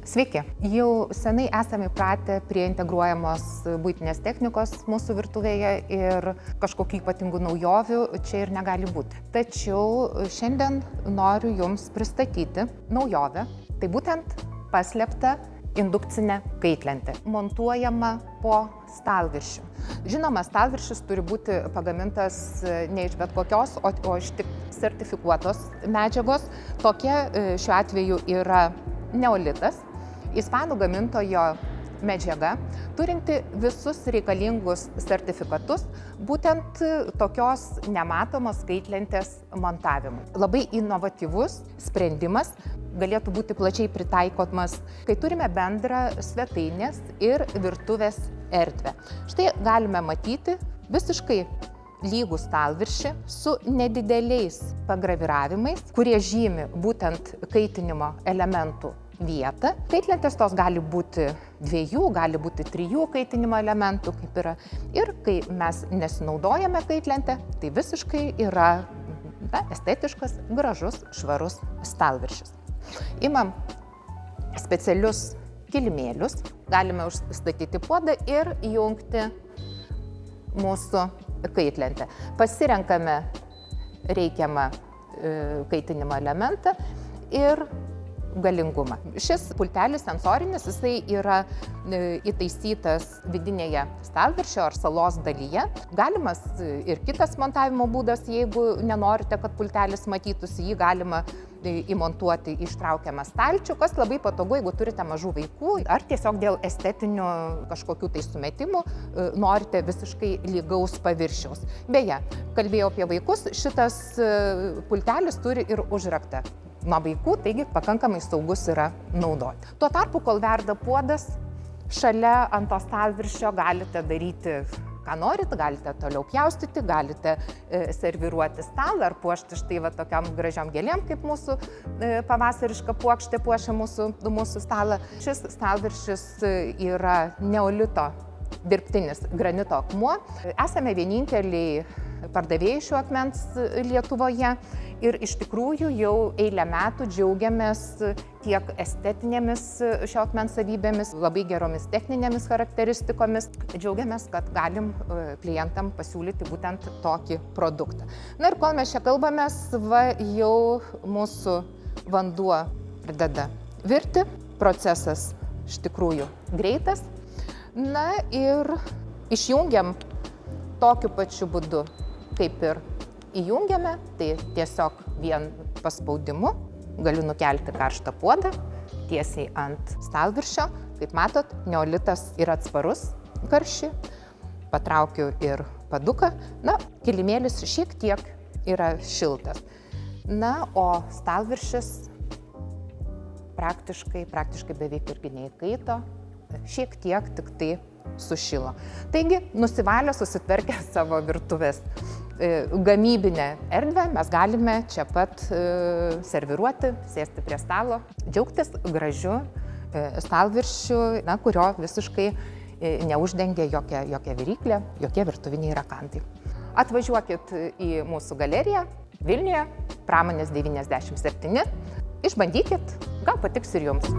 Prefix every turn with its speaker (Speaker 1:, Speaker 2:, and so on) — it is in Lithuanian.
Speaker 1: Sveiki! Jau senai esame įpratę prie integruojamos buitinės technikos mūsų virtuvėje ir kažkokių ypatingų naujovių čia ir negali būti. Tačiau šiandien noriu Jums pristatyti naujovę. Tai būtent paslėpta indukcinė kaitlentė, montuojama po stalviršiu. Žinoma, stalviršis turi būti pagamintas ne iš bet kokios, o iš tik sertifikuotos medžiagos. Tokia šiuo atveju yra neolitas, ispanų gamintojo medžiaga, turinti visus reikalingus sertifikatus būtent tokios nematomos kaitlentės montavimui. Labai inovatyvus sprendimas, galėtų būti plačiai pritaikomas, kai turime bendrą svetainės ir virtuvės erdvę. Štai galime matyti visiškai lygų stalviršį su nedideliais pagraviravimais, kurie žymi būtent kaitinimo elementų vietą. Kaitlentės tos gali būti 2, gali būti 3 kaitinimo elementų, kaip yra. Ir kai mes nesinaudojame kaitlentę, tai visiškai yra estetiškas, gražus, švarus stalviršis. Imam specialius kilimėlius, galime užstatyti puodą ir jungti mūsų kaitlentę. Pasirenkame reikiamą kaitinimo elementą ir galingumą. Šis pultelis sensorinis, jisai yra įtaisytas vidinėje stalviršio ar salos dalyje. Galimas ir kitas montavimo būdas, jeigu nenorite, kad pultelis matytųsi, jį galima įmontuoti ištraukiamą stalčių, kas labai patogu, jeigu turite mažų vaikų, ar tiesiog dėl estetinių kažkokių tai sumetimų norite visiškai lygaus paviršiaus. Beje, kalbėjau apie vaikus, šitas pultelis turi ir užraktą nuo vaikų, taigi pakankamai saugus yra naudoti. Tuo tarpu, kol verda puodas, šalia ant to stalviršio galite daryti, ką norit, galite toliau pjaustyti, galite serviruoti stalą ar puošti štai va tokiam gražiom gėlėm, kaip mūsų pavasariška puokštė puošia mūsų stalą. Šis stalviršis yra neolito dirbtinis granito akmuo. Esame vieninteliai pardavėjai šio akmens Lietuvoje ir iš tikrųjų jau eilę metų džiaugiamės tiek estetinėmis šio akmens savybėmis, labai geromis techninėmis charakteristikomis. Džiaugiamės, kad galim klientam pasiūlyti būtent tokį produktą. Na ir kol mes čia kalbamės, jau mūsų vanduo pradeda virti, procesas iš tikrųjų greitas. Na ir išjungiam tokiu pačiu būdu, kaip ir įjungiame, tai tiesiog vien paspaudimu galiu nukelti karštą puodą tiesiai ant stalviršio. Kaip matot, neolitas yra atsparus karščiui. Patraukiu ir paduką. Na, kilimėlis šiek tiek yra šiltas. Na, o stalviršis praktiškai beveik irgi neįkaito. Šiek tiek tik tai sušilo. Taigi, nusivalę, susitvarkę savo virtuvės gamybinę erdvę, mes galime čia pat serviruoti, sėsti prie stalo, džiaugtis gražiu stalviršiu, kurio visiškai neuždengia jokia viryklė, jokie virtuviniai rakandai. Atvažiuokit į mūsų galeriją Vilniuje, Pramonės 97, išbandykit, gal patiks ir jums.